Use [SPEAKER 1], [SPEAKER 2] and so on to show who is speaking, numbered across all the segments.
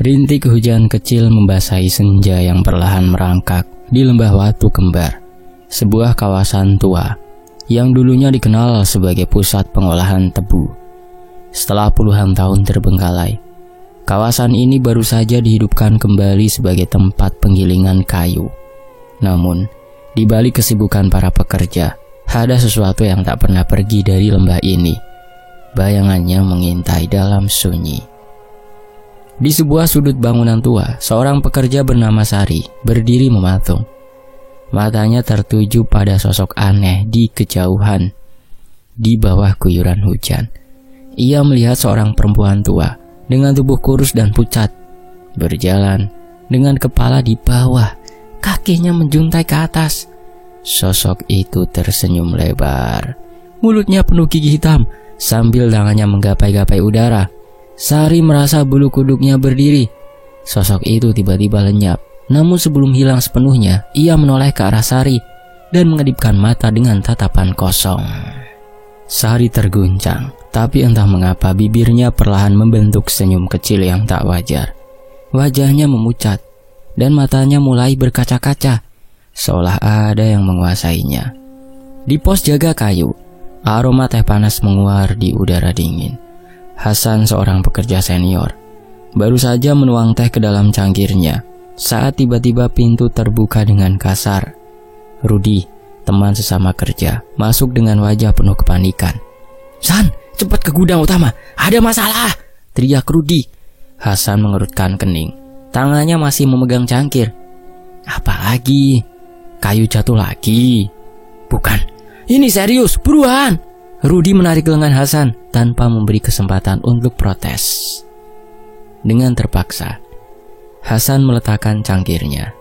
[SPEAKER 1] Rintik hujan kecil membasahi senja yang perlahan merangkak di lembah Watu Kembar, sebuah kawasan tua yang dulunya dikenal sebagai pusat pengolahan tebu. Setelah puluhan tahun terbengkalai, kawasan ini baru saja dihidupkan kembali sebagai tempat penggilingan kayu. Namun, di balik kesibukan para pekerja, ada sesuatu yang tak pernah pergi dari lembah ini. Bayangannya mengintai dalam sunyi. Di sebuah sudut bangunan tua, seorang pekerja bernama Sari berdiri mematung. Matanya tertuju pada sosok aneh di kejauhan. Di bawah guyuran hujan, ia melihat seorang perempuan tua dengan tubuh kurus dan pucat, berjalan dengan kepala di bawah, kakinya menjuntai ke atas. Sosok itu tersenyum lebar, mulutnya penuh gigi hitam, sambil tangannya menggapai-gapai udara. Sari merasa bulu kuduknya berdiri. Sosok itu tiba-tiba lenyap. Namun sebelum hilang sepenuhnya, ia menoleh ke arah Sari dan mengedipkan mata dengan tatapan kosong. Sari terguncang, tapi entah mengapa bibirnya perlahan membentuk senyum kecil yang tak wajar. Wajahnya memucat dan matanya mulai berkaca-kaca, seolah ada yang menguasainya. Di pos jaga kayu, aroma teh panas menguar di udara dingin. Hasan, seorang pekerja senior, baru saja menuang teh ke dalam cangkirnya saat tiba-tiba pintu terbuka dengan kasar. Rudi, teman sesama kerja, masuk dengan wajah penuh kepanikan. "San, cepat ke gudang utama, ada masalah!" teriak Rudi. Hasan mengerutkan kening, tangannya masih memegang cangkir. "Apa lagi? Kayu jatuh lagi?" "Bukan, ini serius, buruan!" Rudi menarik lengan Hasan tanpa memberi kesempatan untuk protes. Dengan terpaksa, Hasan meletakkan cangkirnya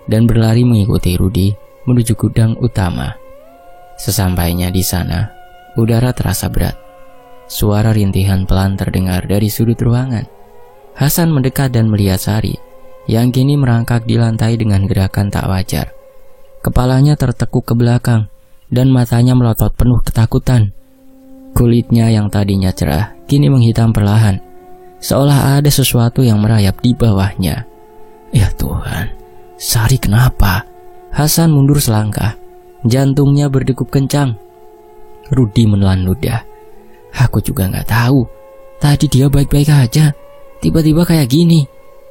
[SPEAKER 1] dan berlari mengikuti Rudi menuju gudang utama. Sesampainya di sana, udara terasa berat. Suara rintihan pelan terdengar dari sudut ruangan. Hasan mendekat dan melihat Sari yang kini merangkak di lantai dengan gerakan tak wajar. Kepalanya tertekuk ke belakang dan matanya melotot penuh ketakutan. Kulitnya yang tadinya cerah kini menghitam perlahan, seolah ada sesuatu yang merayap di bawahnya. Ya Tuhan, Sari kenapa? Hasan mundur selangkah, jantungnya berdegup kencang. Rudi menelan ludah. "Aku juga gak tahu. Tadi dia baik-baik aja, tiba-tiba kayak gini.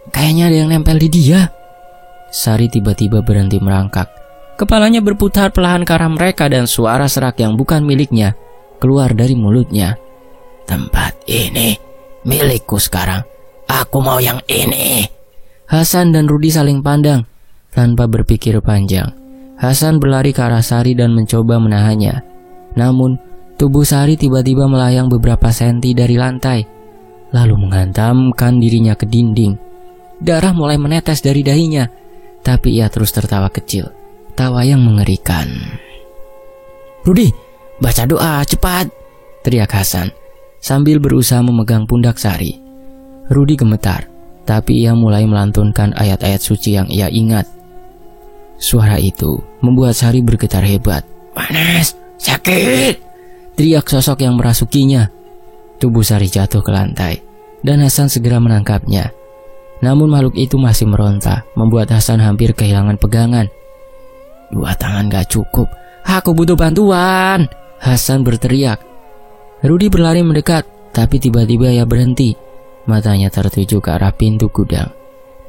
[SPEAKER 1] Kayaknya ada yang nempel di dia." Sari tiba-tiba berhenti merangkak. Kepalanya berputar perlahan ke arah mereka dan suara serak yang bukan miliknya keluar dari mulutnya. "Tempat ini milikku sekarang. Aku mau yang ini." Hasan dan Rudi saling pandang. Tanpa berpikir panjang, Hasan berlari ke arah Sari dan mencoba menahannya. Namun, tubuh Sari tiba-tiba melayang beberapa senti dari lantai, lalu menghantamkan dirinya ke dinding. Darah mulai menetes dari dahinya, tapi ia terus tertawa kecil, tawa yang mengerikan. "Rudi, baca doa, cepat!" teriak Hasan sambil berusaha memegang pundak Sari. Rudi gemetar, tapi ia mulai melantunkan ayat-ayat suci yang ia ingat. Suara itu membuat Sari bergetar hebat. "Panas, sakit!" teriak sosok yang merasukinya. Tubuh Sari jatuh ke lantai dan Hasan segera menangkapnya. Namun makhluk itu masih meronta, membuat Hasan hampir kehilangan pegangan. "2 tangan gak cukup, aku butuh bantuan!" Hasan berteriak. Rudi berlari mendekat, tapi tiba-tiba ia berhenti. Matanya tertuju ke arah pintu gudang.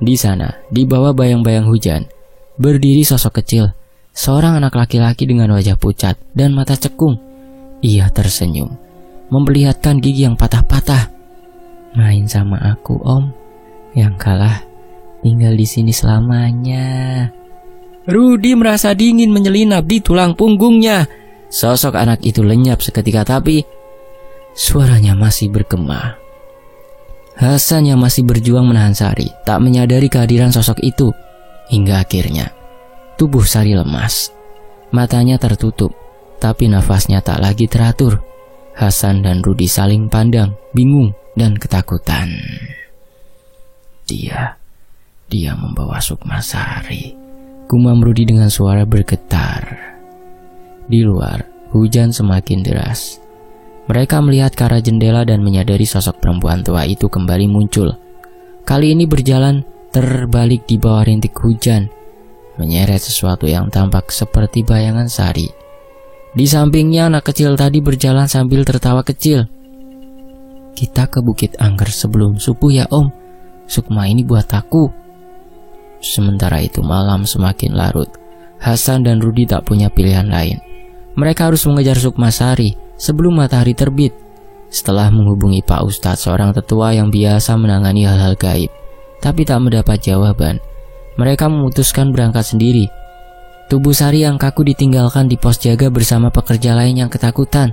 [SPEAKER 1] Di sana, di bawah bayang-bayang hujan, berdiri sosok kecil, seorang anak laki-laki dengan wajah pucat dan mata cekung. Ia tersenyum, memperlihatkan gigi yang patah-patah. "Main sama aku, Om. Yang kalah tinggal di sini selamanya." Rudi merasa dingin menyelinap di tulang punggungnya. Sosok anak itu lenyap seketika, tapi suaranya masih bergema. Hasan yang masih berjuang menahan Sari tak menyadari kehadiran sosok itu. Hingga akhirnya tubuh Sari lemas, matanya tertutup, tapi nafasnya tak lagi teratur. Hasan dan Rudi saling pandang, bingung dan ketakutan. Dia membawa Sukma Sari, gumam Rudi dengan suara bergetar. Di luar, hujan semakin deras. Mereka melihat ke arah jendela dan menyadari sosok perempuan tua itu kembali muncul. kali ini berjalan terbalik di bawah rintik hujan, menyeret sesuatu yang tampak seperti bayangan Sari. Di sampingnya anak kecil tadi berjalan sambil tertawa kecil. "Kita ke Bukit Angker sebelum subuh ya Om, sukma ini buat aku." Sementara itu malam semakin larut. Hasan dan Rudi tak punya pilihan lain. Mereka harus mengejar Sukma Sari sebelum matahari terbit. Setelah menghubungi Pak Ustadz, seorang tetua yang biasa menangani hal-hal gaib, tapi tak mendapat jawaban, mereka memutuskan berangkat sendiri. Tubuh Sari yang kaku ditinggalkan di pos jaga bersama pekerja lain yang ketakutan.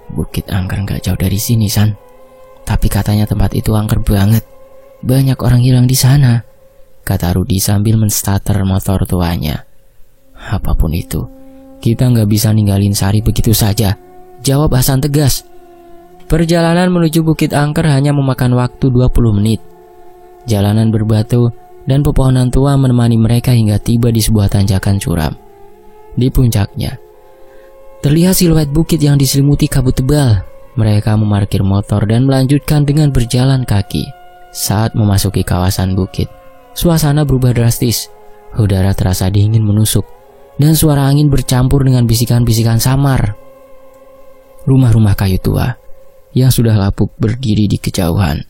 [SPEAKER 1] "Bukit Angker gak jauh dari sini, San. Tapi katanya tempat itu angker banget. Banyak orang hilang di sana," kata Rudi sambil menstarter motor tuanya. "Apapun itu, kita gak bisa ninggalin Sari begitu saja," jawab Hasan tegas. Perjalanan menuju Bukit Angker hanya memakan waktu 20 menit. Jalanan berbatu dan pepohonan tua menemani mereka hingga tiba di sebuah tanjakan curam. Di puncaknya, terlihat siluet bukit yang diselimuti kabut tebal. Mereka memarkir motor dan melanjutkan dengan berjalan kaki. Saat memasuki kawasan bukit, suasana berubah drastis. Udara terasa dingin menusuk, dan suara angin bercampur dengan bisikan-bisikan samar. Rumah-rumah kayu tua yang sudah lapuk berdiri di kejauhan.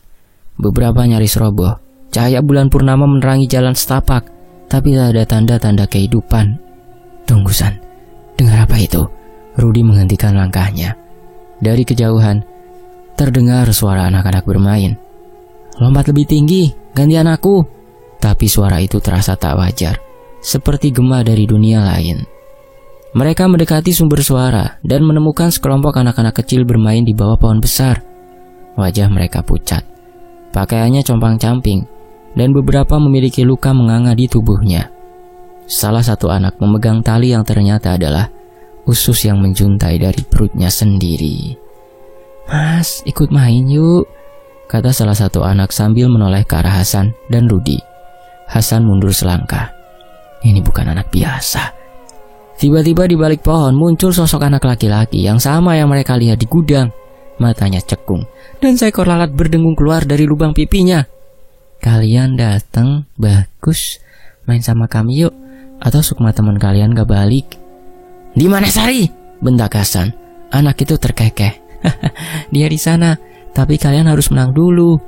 [SPEAKER 1] Beberapa nyaris roboh. Cahaya bulan purnama menerangi jalan setapak, tapi tak ada tanda-tanda kehidupan. "Tunggu, San. Dengar apa itu?" Rudi menghentikan langkahnya. Dari kejauhan, terdengar suara anak-anak bermain. "Lompat lebih tinggi, gantian aku." Tapi suara itu terasa tak wajar, seperti gema dari dunia lain. Mereka mendekati sumber suara dan menemukan sekelompok anak-anak kecil bermain di bawah pohon besar. Wajah mereka pucat, pakaiannya compang-camping, dan beberapa memiliki luka menganga di tubuhnya. Salah satu anak memegang tali yang ternyata adalah usus yang menjuntai dari perutnya sendiri. "Mas, ikut main yuk," kata salah satu anak sambil menoleh ke arah Hasan dan Rudi. Hasan mundur selangkah. Ini bukan anak biasa. Tiba-tiba di balik pohon muncul sosok anak laki-laki yang sama yang mereka lihat di gudang. Matanya cekung dan seekor lalat berdengung keluar dari lubang pipinya. "Kalian datang, bagus. Main sama kami yuk. Atau Sukma teman kalian gak balik?" "Di mana Sari?" bentak Hasan. Anak itu terkekeh. "Dia di sana, tapi kalian harus menang dulu."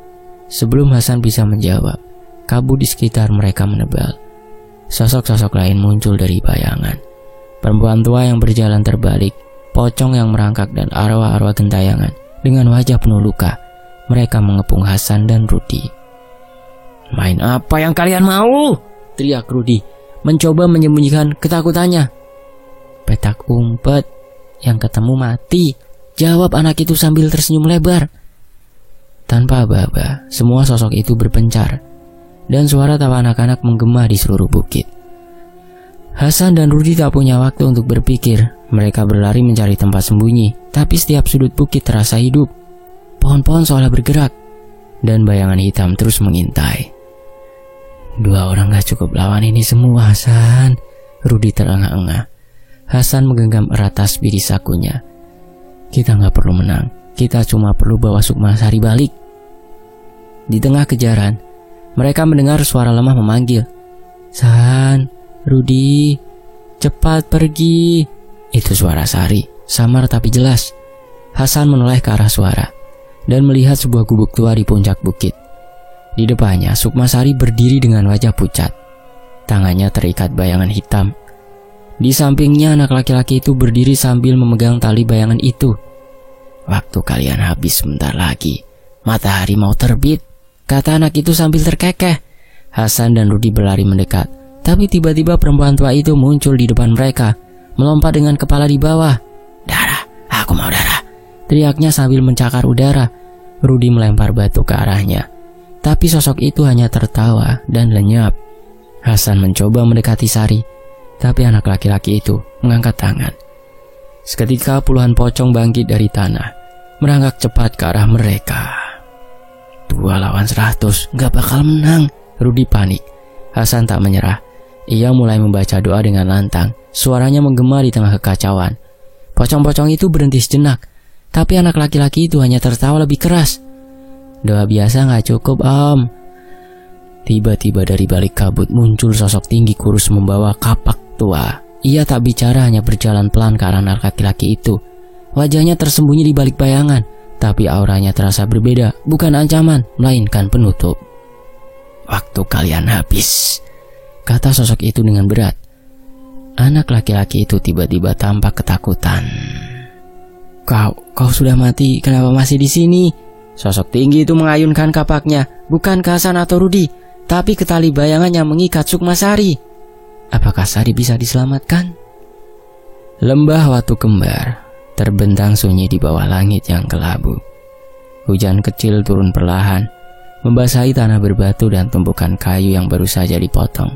[SPEAKER 1] Sebelum Hasan bisa menjawab, kabut di sekitar mereka menebal. Sosok-sosok lain muncul dari bayangan. Perempuan tua yang berjalan terbalik, pocong yang merangkak, dan arwah-arwah gentayangan dengan wajah penuh luka. Mereka mengepung Hasan dan Rudi. "Main apa yang kalian mau?" teriak Rudi, mencoba menyembunyikan ketakutannya. "Petak umpet, yang ketemu mati," jawab anak itu sambil tersenyum lebar. Tanpa aba-aba, semua sosok itu berpencar, dan suara tawa anak-anak menggema di seluruh bukit. Hasan dan Rudi tak punya waktu untuk berpikir. Mereka berlari mencari tempat sembunyi, tapi setiap sudut bukit terasa hidup. Pohon-pohon seolah bergerak, dan bayangan hitam terus mengintai. "Dua orang gak cukup lawan ini semua, Hasan," Rudi terengah-engah. Hasan menggenggam erat tasbih di sakunya. "Kita gak perlu menang, kita cuma perlu bawa Sukma Sari balik." Di tengah kejaran, mereka mendengar suara lemah memanggil, "San, Rudi, cepat pergi." Itu suara Sari, samar tapi jelas. Hasan menoleh ke arah suara dan melihat sebuah gubuk tua di puncak bukit. Di depannya, Sukma Sari berdiri dengan wajah pucat. Tangannya terikat bayangan hitam. Di sampingnya anak laki-laki itu berdiri sambil memegang tali bayangan itu. "Waktu kalian habis sebentar lagi. Matahari mau terbit," kata anak itu sambil terkekeh. Hasan dan Rudi berlari mendekat. Tapi tiba-tiba perempuan tua itu muncul di depan mereka, melompat dengan kepala di bawah. "Darah, aku mau darah," teriaknya sambil mencakar udara. Rudi melempar batu ke arahnya, tapi sosok itu hanya tertawa dan lenyap. Hasan mencoba mendekati Sari, tapi anak laki-laki itu mengangkat tangan. Seketika puluhan pocong bangkit dari tanah, merangkak cepat ke arah mereka. 2 lawan 100, gak bakal menang. Rudi panik. Hasan tak menyerah. Ia mulai membaca doa dengan lantang. Suaranya menggema di tengah kekacauan. Pocong-pocong itu berhenti sejenak, tapi anak laki-laki itu hanya tertawa lebih keras. Doa biasa gak cukup, Om. Tiba-tiba dari balik kabut muncul sosok tinggi kurus membawa kapak tua. Ia tak bicara, hanya berjalan pelan ke arah laki-laki itu. Wajahnya tersembunyi di balik bayangan, tapi auranya terasa berbeda, bukan ancaman, melainkan penutup. "Waktu kalian habis," kata sosok itu dengan berat. Anak laki-laki itu tiba-tiba tampak ketakutan. Kau sudah mati, kenapa masih di sini?" Sosok tinggi itu mengayunkan kapaknya, bukan ke Hasan atau Rudi, tapi ke tali bayangan yang mengikat Sukmasari. Apakah Sari bisa diselamatkan? Lembah Watu Kembar terbentang sunyi di bawah langit yang kelabu. Hujan kecil turun perlahan, membasahi tanah berbatu dan tumpukan kayu yang baru saja dipotong.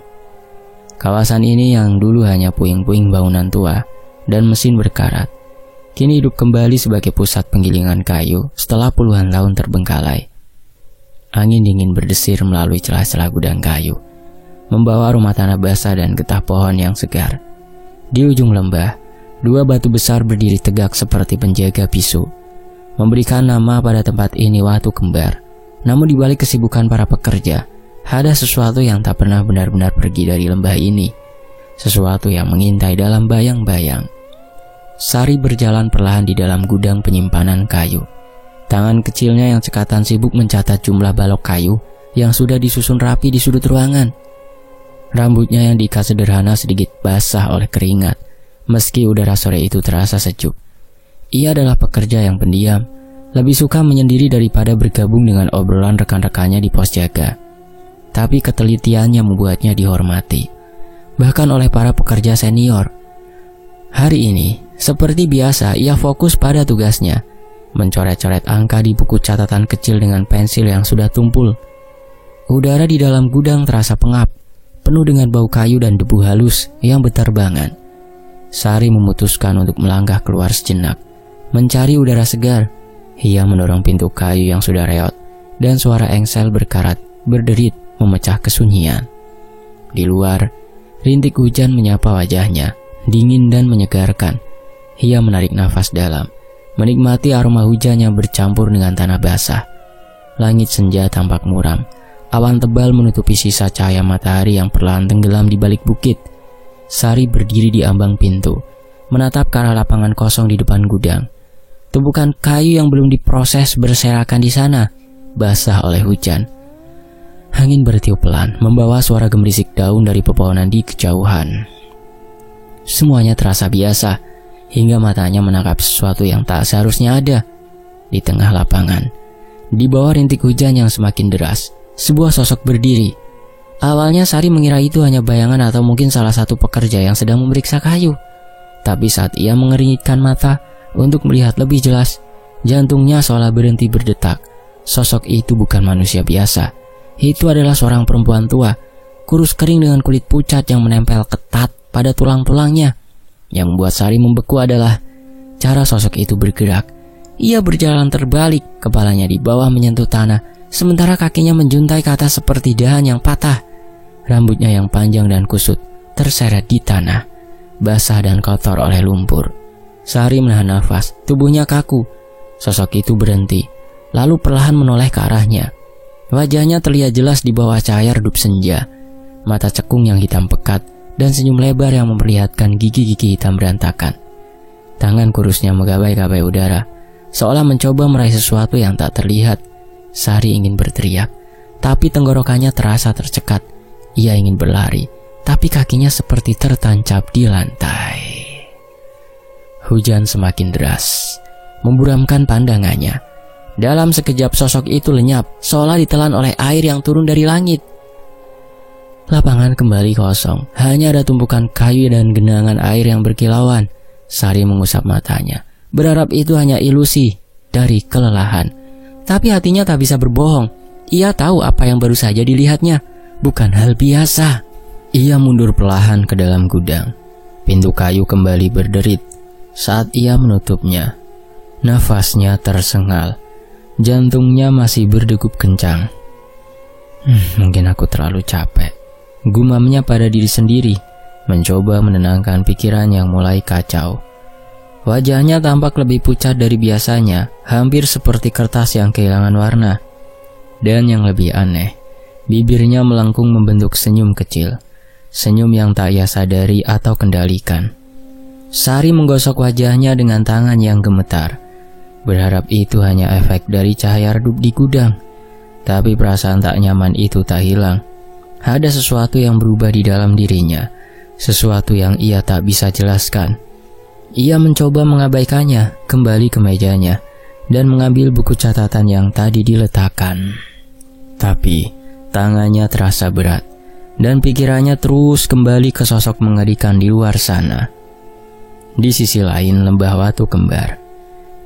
[SPEAKER 1] Kawasan ini yang dulu hanya puing-puing bangunan tua dan mesin berkarat, kini hidup kembali sebagai pusat penggilingan kayu setelah puluhan tahun terbengkalai. Angin dingin berdesir melalui celah-celah gudang kayu, membawa aroma tanah basah dan getah pohon yang segar. Di ujung lembah, dua batu besar berdiri tegak seperti penjaga bisu, memberikan nama pada tempat ini Watu Kembar. Namun di balik kesibukan para pekerja, ada sesuatu yang tak pernah benar-benar pergi dari lembah ini. Sesuatu yang mengintai dalam bayang-bayang. Sari berjalan perlahan di dalam gudang penyimpanan kayu. Tangan kecilnya yang cekatan sibuk mencatat jumlah balok kayu yang sudah disusun rapi di sudut ruangan. Rambutnya yang diikat sederhana sedikit basah oleh keringat, meski udara sore itu terasa sejuk. Ia adalah pekerja yang pendiam, lebih suka menyendiri daripada bergabung dengan obrolan rekan-rekannya di pos jaga. Tapi ketelitiannya membuatnya dihormati, bahkan oleh para pekerja senior. Hari ini, seperti biasa, ia fokus pada tugasnya, mencoret-coret angka di buku catatan kecil dengan pensil yang sudah tumpul. Udara di dalam gudang terasa pengap, penuh dengan bau kayu dan debu halus yang berterbangan. Sari memutuskan untuk melangkah keluar sejenak, mencari udara segar. Ia mendorong pintu kayu yang sudah reot, dan suara engsel berkarat, berderit, memecah kesunyian. Di luar, rintik hujan menyapa wajahnya, dingin dan menyegarkan. Ia menarik nafas dalam, menikmati aroma hujan yang bercampur dengan tanah basah. Langit senja tampak muram, awan tebal menutupi sisa cahaya matahari yang perlahan tenggelam di balik bukit. Sari berdiri di ambang pintu, menatap ke arah lapangan kosong di depan gudang. Tumpukan kayu yang belum diproses berserakan di sana, basah oleh hujan. Angin bertiup pelan, membawa suara gemerisik daun dari pepohonan di kejauhan. Semuanya terasa biasa, hingga matanya menangkap sesuatu yang tak seharusnya ada. Di tengah lapangan, di bawah rintik hujan yang semakin deras, sebuah sosok berdiri. Awalnya Sari mengira itu hanya bayangan atau mungkin salah satu pekerja yang sedang memeriksa kayu. Tapi saat ia mengeringitkan mata untuk melihat lebih jelas, jantungnya seolah berhenti berdetak. Sosok itu bukan manusia biasa. Itu adalah seorang perempuan tua, kurus kering dengan kulit pucat yang menempel ketat pada tulang-tulangnya. Yang membuat Sari membeku adalah cara sosok itu bergerak. Ia berjalan terbalik, kepalanya di bawah menyentuh tanah, sementara kakinya menjuntai ke atas seperti dahan yang patah. Rambutnya yang panjang dan kusut terseret di tanah, basah dan kotor oleh lumpur. Sari menahan nafas, tubuhnya kaku. Sosok itu berhenti, lalu perlahan menoleh ke arahnya. Wajahnya terlihat jelas di bawah cahaya redup senja. Mata cekung yang hitam pekat dan senyum lebar yang memperlihatkan gigi-gigi hitam berantakan. Tangan kurusnya menggapai-gapai udara, seolah mencoba meraih sesuatu yang tak terlihat. Sari ingin berteriak, tapi tenggorokannya terasa tercekat. Ia ingin berlari, tapi kakinya seperti tertancap di lantai. Hujan semakin deras, memburamkan pandangannya. Dalam sekejap sosok itu lenyap, seolah ditelan oleh air yang turun dari langit. Lapangan kembali kosong, hanya ada tumpukan kayu dan genangan air yang berkilauan. Sari mengusap matanya, berharap itu hanya ilusi dari kelelahan. Tapi hatinya tak bisa berbohong. Ia tahu apa yang baru saja dilihatnya bukan hal biasa. Ia mundur perlahan ke dalam gudang. Pintu kayu kembali berderit. Saat ia menutupnya, nafasnya tersengal. Jantungnya masih berdegup kencang. Mungkin aku terlalu capek, gumamnya pada diri sendiri, mencoba menenangkan pikiran yang mulai kacau. Wajahnya tampak lebih pucat dari biasanya, hampir seperti kertas yang kehilangan warna. Dan yang lebih aneh, bibirnya melengkung membentuk senyum kecil. Senyum yang tak ia sadari atau kendalikan. Sari menggosok wajahnya dengan tangan yang gemetar, berharap itu hanya efek dari cahaya redup di gudang. Tapi perasaan tak nyaman itu tak hilang. Ada sesuatu yang berubah di dalam dirinya, sesuatu yang ia tak bisa jelaskan. Ia mencoba mengabaikannya, kembali ke mejanya, dan mengambil buku catatan yang tadi diletakkan. Tapi tangannya terasa berat, dan pikirannya terus kembali ke sosok mengerikan di luar sana. Di sisi lain lembah Watu Kembar,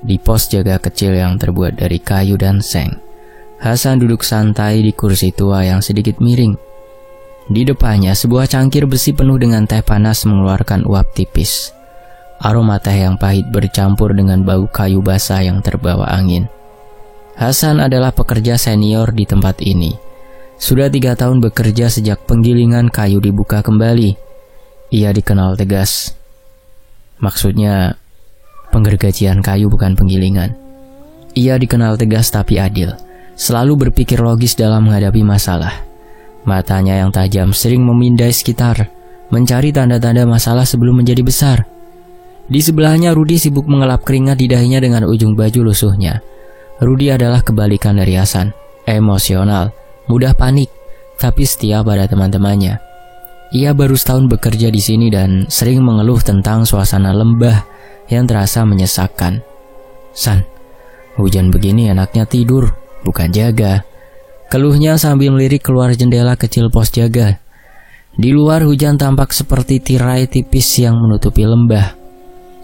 [SPEAKER 1] di pos jaga kecil yang terbuat dari kayu dan seng, Hasan duduk santai di kursi tua yang sedikit miring. Di depannya sebuah cangkir besi penuh dengan teh panas mengeluarkan uap tipis. Aroma teh yang pahit bercampur dengan bau kayu basah yang terbawa angin. Hasan adalah pekerja senior di tempat ini. Sudah 3 tahun bekerja sejak penggilingan kayu dibuka kembali. Ia dikenal tegas. Maksudnya, penggergajian kayu bukan penggilingan. Ia dikenal tegas tapi adil, selalu berpikir logis dalam menghadapi masalah. Matanya yang tajam sering memindai sekitar, mencari tanda-tanda masalah sebelum menjadi besar. Di sebelahnya Rudi sibuk mengelap keringat di dahinya dengan ujung baju lusuhnya. Rudi adalah kebalikan dari Hasan, emosional, mudah panik, tapi setia pada teman-temannya. Ia baru setahun bekerja di sini dan sering mengeluh tentang suasana lembah yang terasa menyesakkan. "San, hujan begini enaknya tidur, bukan jaga," keluhnya sambil melirik keluar jendela kecil pos jaga. Di luar hujan tampak seperti tirai tipis yang menutupi lembah.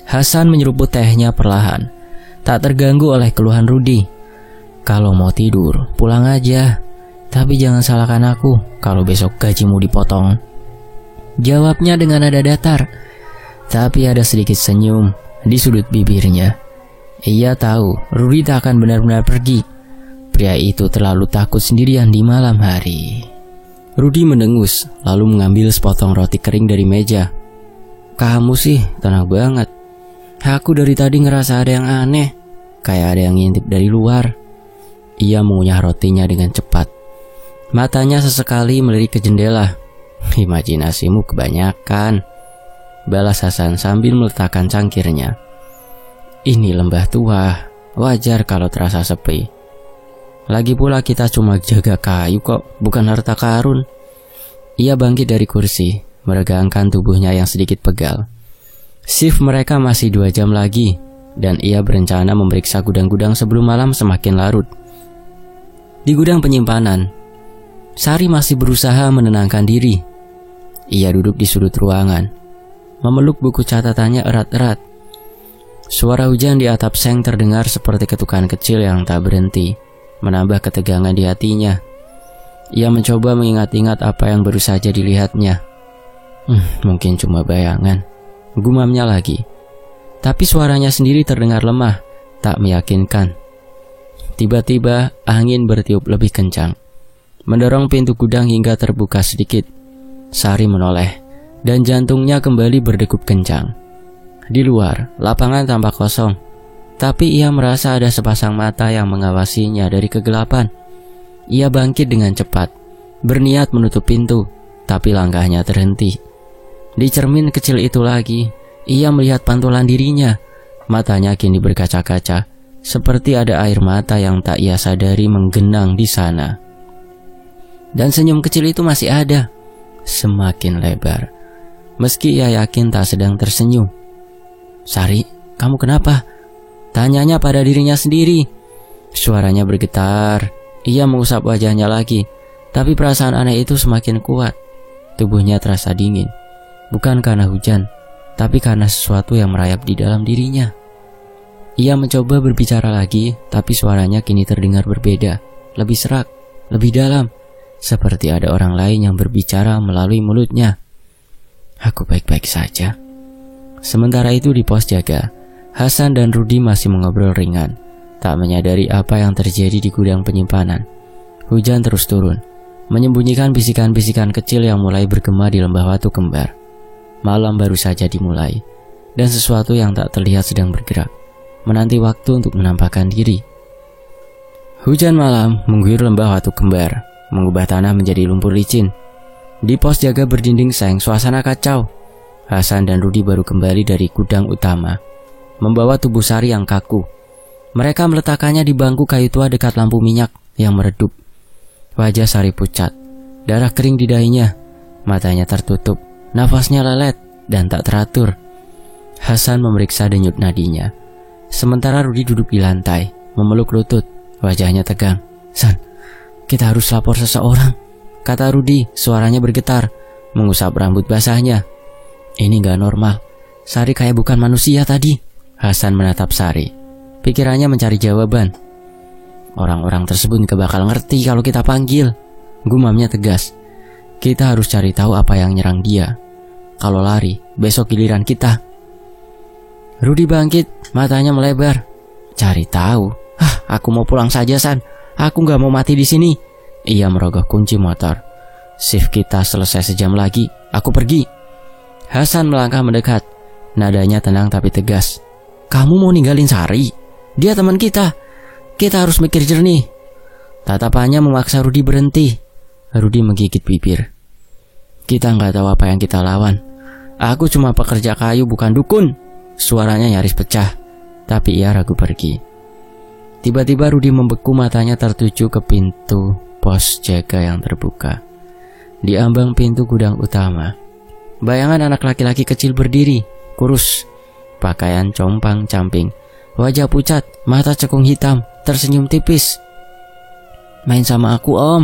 [SPEAKER 1] Hasan menyeruput tehnya perlahan, tak terganggu oleh keluhan Rudi. "Kalau mau tidur, pulang aja. Tapi jangan salahkan aku kalau besok gajimu dipotong," jawabnya dengan nada datar. Tapi ada sedikit senyum di sudut bibirnya. Ia tahu Rudi tak akan benar-benar pergi. Pria itu terlalu takut sendirian di malam hari. Rudi mendengus, lalu mengambil sepotong roti kering dari meja. "Kamu sih tenang banget. Aku dari tadi ngerasa ada yang aneh, kayak ada yang ngintip dari luar." Ia mengunyah rotinya dengan cepat. Matanya sesekali melirik ke jendela. "Imajinasimu kebanyakan," balas Hasan sambil meletakkan cangkirnya. "Ini lembah tua, wajar kalau terasa sepi. Lagi pula kita cuma jaga kayu kok, bukan harta karun." Ia bangkit dari kursi, meregangkan tubuhnya yang sedikit pegal. Shift mereka masih 2 jam lagi, dan ia berencana memeriksa gudang-gudang sebelum malam semakin larut. Di gudang penyimpanan, Sari masih berusaha menenangkan diri. Ia duduk di sudut ruangan, memeluk buku catatannya erat-erat. Suara hujan di atap seng terdengar seperti ketukan kecil yang tak berhenti, menambah ketegangan di hatinya. Ia mencoba mengingat-ingat apa yang baru saja dilihatnya. Mungkin cuma bayangan, gumamnya lagi. Tapi suaranya sendiri terdengar lemah, tak meyakinkan. Tiba-tiba angin bertiup lebih kencang, mendorong pintu gudang hingga terbuka sedikit. Sari menoleh, dan jantungnya kembali berdegup kencang. Di luar, lapangan tampak kosong, tapi ia merasa ada sepasang mata yang mengawasinya dari kegelapan. Ia bangkit dengan cepat, berniat menutup pintu, tapi langkahnya terhenti. Di cermin kecil itu lagi, ia melihat pantulan dirinya. Matanya kini berkaca-kaca, seperti ada air mata yang tak ia sadari menggenang di sana. Dan senyum kecil itu masih ada, semakin lebar, meski ia yakin tak sedang tersenyum. "Sari, kamu kenapa?" tanyanya pada dirinya sendiri. Suaranya bergetar. Ia mengusap wajahnya lagi, tapi perasaan aneh itu semakin kuat. Tubuhnya terasa dingin, bukan karena hujan, tapi karena sesuatu yang merayap di dalam dirinya. Ia mencoba berbicara lagi, tapi suaranya kini terdengar berbeda, lebih serak, lebih dalam, seperti ada orang lain yang berbicara melalui mulutnya. "Aku baik-baik saja." Sementara itu di pos jaga, Hasan dan Rudi masih mengobrol ringan, tak menyadari apa yang terjadi di gudang penyimpanan. Hujan terus turun, menyembunyikan bisikan-bisikan kecil yang mulai bergema di lembah Watu Kembar. Malam baru saja dimulai, dan sesuatu yang tak terlihat sedang bergerak, menanti waktu untuk menampakkan diri. Hujan malam mengguyur lembah Watu Kembar, mengubah tanah menjadi lumpur licin. Di pos jaga berdinding seng, suasana kacau. Hasan dan Rudi baru kembali dari gudang utama, membawa tubuh Sari yang kaku. Mereka meletakkannya di bangku kayu tua dekat lampu minyak yang meredup. Wajah Sari pucat, darah kering di dahinya, matanya tertutup, nafasnya lelet dan tak teratur. Hasan memeriksa denyut nadinya, sementara Rudi duduk di lantai, memeluk lutut, wajahnya tegang. "San, kita harus lapor seseorang," kata Rudi, suaranya bergetar, mengusap rambut basahnya. "Ini gak normal, Sari kayak bukan manusia tadi." Hasan menatap Sari, pikirannya mencari jawaban. "Orang-orang tersebut gak bakal ngerti kalau kita panggil," gumamnya tegas. "Kita harus cari tahu apa yang nyerang dia. Kalau lari, besok giliran kita." Rudi bangkit, matanya melebar. "Cari tahu? Aku mau pulang saja, San. Aku gak mau mati di sini." Ia merogoh kunci motor. "Shift kita selesai sejam lagi, aku pergi." Hasan melangkah mendekat, nadanya tenang tapi tegas. "Kamu mau ninggalin Sari? Dia teman kita. Kita harus mikir jernih." Tatapannya memaksa Rudi berhenti. Rudi menggigit bibir. "Kita nggak tahu apa yang kita lawan. Aku cuma pekerja kayu, bukan dukun." Suaranya nyaris pecah, tapi ia ragu pergi. Tiba-tiba Rudi membeku, matanya tertuju ke pintu pos jaga yang terbuka. Di ambang pintu gudang utama, bayangan anak laki-laki kecil berdiri, kurus, pakaian compang-camping, wajah pucat, mata cekung hitam, tersenyum tipis. "Main sama aku, Om.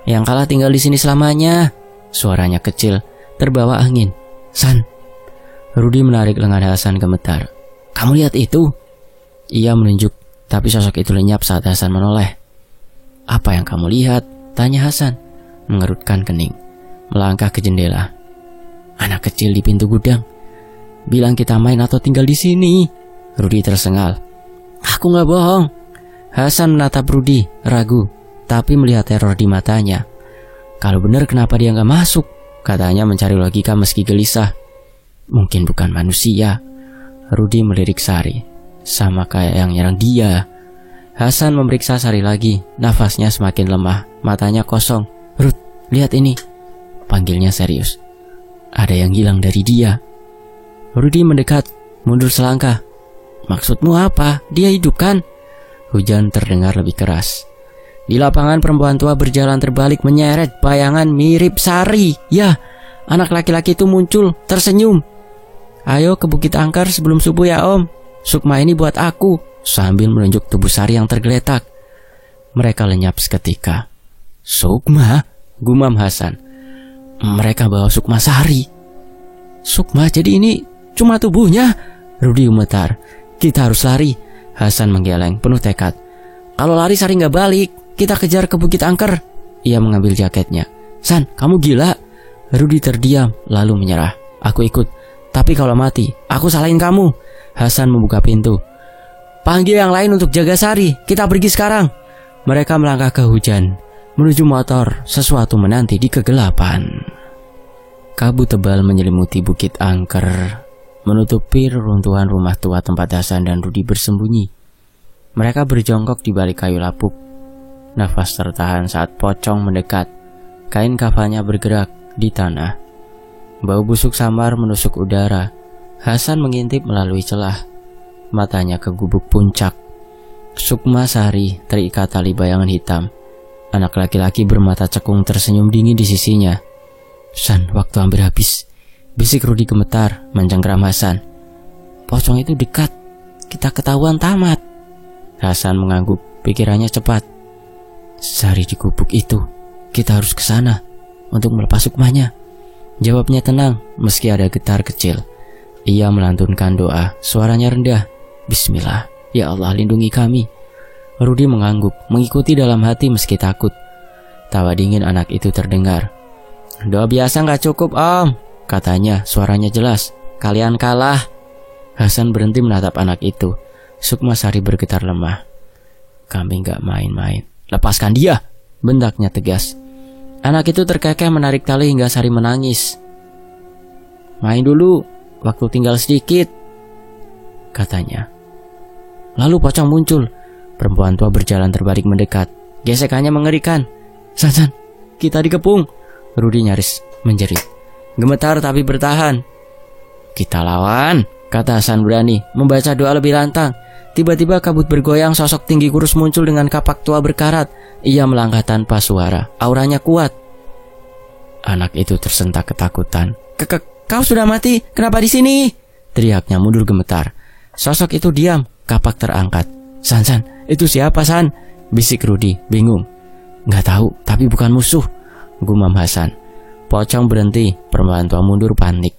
[SPEAKER 1] Yang kalah tinggal di sini selamanya." Suaranya kecil, terbawa angin. "San." Rudi menarik lengan Hasan gemetar. "Kamu lihat itu?" Ia menunjuk, tapi sosok itu lenyap saat Hasan menoleh. "Apa yang kamu lihat?" tanya Hasan, mengerutkan kening, melangkah ke jendela. "Anak kecil di pintu gudang. Bilang kita main atau tinggal di sini." Rudi tersengal. "Aku gak bohong." Hasan menatap Rudi, ragu, tapi melihat teror di matanya. "Kalau benar kenapa dia gak masuk?" katanya mencari logika meski gelisah. "Mungkin bukan manusia." Rudi melirik Sari, "Sama kayak yang nyerang dia." Hasan memeriksa Sari lagi, nafasnya semakin lemah, matanya kosong. "Rud, lihat ini," panggilnya serius. "Ada yang hilang dari dia." Rudi mendekat, mundur selangkah. "Maksudmu apa? Dia hidup kan?" Hujan terdengar lebih keras. Di lapangan perempuan tua berjalan terbalik menyeret bayangan mirip Sari. Ya, anak laki-laki itu muncul, tersenyum. "Ayo ke Bukit Angker sebelum subuh ya, Om. Sukma ini buat aku," sambil menunjuk tubuh Sari yang tergeletak. Mereka lenyap seketika. "Sukma?" gumam Hasan. "Mereka bawa Sukma Sari." "Sukma, jadi ini cuma tubuhnya?" Rudi gemetar. "Kita harus lari." Hasan menggeleng, penuh tekad. "Kalau lari Sari nggak balik, kita kejar ke Bukit Angker." Ia mengambil jaketnya. "San, kamu gila?" Rudi terdiam, lalu menyerah. "Aku ikut. Tapi kalau mati, aku salahin kamu." Hasan membuka pintu. "Panggil yang lain untuk jaga Sari. Kita pergi sekarang." Mereka melangkah ke hujan, menuju motor. Sesuatu menanti di kegelapan. Kabut tebal menyelimuti Bukit Angker, menutupi reruntuhan rumah tua tempat Hasan dan Rudi bersembunyi. Mereka berjongkok di balik kayu lapuk. Nafas tertahan saat pocong mendekat. Kain kafannya bergerak di tanah. Bau busuk samar menusuk udara. Hasan mengintip melalui celah. Matanya ke gubuk puncak. Sukma Sari terikat tali bayangan hitam. Anak laki-laki bermata cekung tersenyum dingin di sisinya. "San, waktu hampir habis," bisik Rudi gemetar, mencengkeram Hasan. "Pocong itu dekat. Kita ketahuan tamat." Hasan mengangguk, pikirannya cepat. "Sari di gubuk itu. Kita harus ke sana untuk melepas Sukmanya." Jawabnya tenang, meski ada getar kecil. Ia melantunkan doa, suaranya rendah. "Bismillah, ya Allah lindungi kami." Rudi mengangguk, mengikuti dalam hati meski takut. Tawa dingin anak itu terdengar. "Doa biasa gak cukup, Om," katanya, suaranya jelas. "Kalian kalah." Hasan berhenti menatap anak itu. Sukma Sari bergetar lemah. "Kami gak main-main." "Lepaskan dia," bendaknya tegas. Anak itu terkekeh menarik tali hingga Sari menangis. "Main dulu, waktu tinggal sedikit," katanya. Lalu pocong muncul. Perempuan tua berjalan terbalik mendekat. Gesekannya mengerikan. San, kita dikepung. Rudy nyaris menjerit. Gemetar tapi bertahan. Kita lawan, kata Hasan berani, membaca doa lebih lantang. Tiba-tiba kabut bergoyang, sosok tinggi kurus muncul dengan kapak tua berkarat. Ia melangkah tanpa suara, auranya kuat. Anak itu tersentak ketakutan. Kau sudah mati, kenapa di sini? Teriaknya mundur gemetar. Sosok itu diam, kapak terangkat. San, itu siapa San? Bisik Rudy, bingung. Nggak tahu, tapi bukan musuh, gumam Hasan. Pocong berhenti, perempuan tua mundur panik.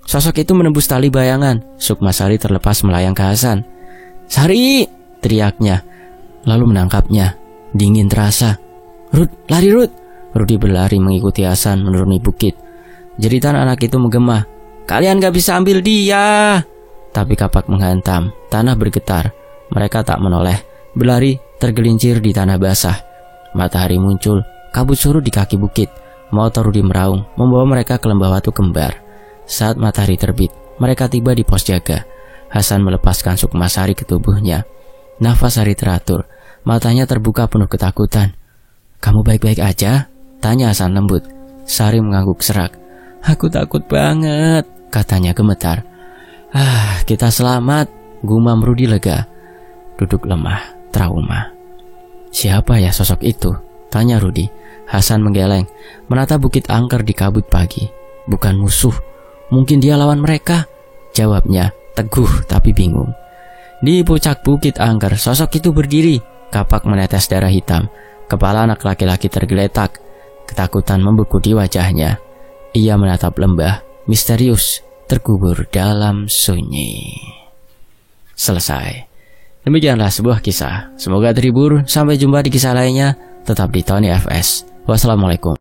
[SPEAKER 1] Sosok itu menembus tali bayangan. Sukmasari terlepas melayang ke Hasan. Sari! Teriaknya, lalu menangkapnya. Dingin terasa. Rud, lari Rud! Rudy berlari mengikuti Hasan menuruni bukit. Jeritan anak itu menggema. Kalian gak bisa ambil dia! Tapi kapak menghantam, tanah bergetar. Mereka tak menoleh, berlari tergelincir di tanah basah. Matahari muncul, kabut surut di kaki bukit. Motor Rudy meraung, membawa mereka ke lembah Watu Kembar. Saat matahari terbit, mereka tiba di pos jaga. Hasan melepaskan Sukmasari ke tubuhnya. Nafas Sari teratur, matanya terbuka penuh ketakutan. Kamu baik-baik aja? Tanya Hasan lembut. Sari mengangguk serak. Aku takut banget, katanya gemetar. Kita selamat, gumam Rudy lega. Duduk lemah, trauma. Siapa ya sosok itu? Tanya Rudy. Hasan menggeleng, menatap bukit angker di kabut pagi. Bukan musuh, mungkin dia lawan mereka. Jawabnya teguh tapi bingung. Di puncak bukit angker, sosok itu berdiri. Kapak menetes darah hitam. Kepala anak laki-laki tergeletak. Ketakutan membeku di wajahnya. Ia menatap lembah, misterius, terkubur dalam sunyi. Selesai. Demikianlah sebuah kisah. Semoga terhibur. Sampai jumpa di kisah lainnya. Tetap di Tony FS. Wassalamualaikum.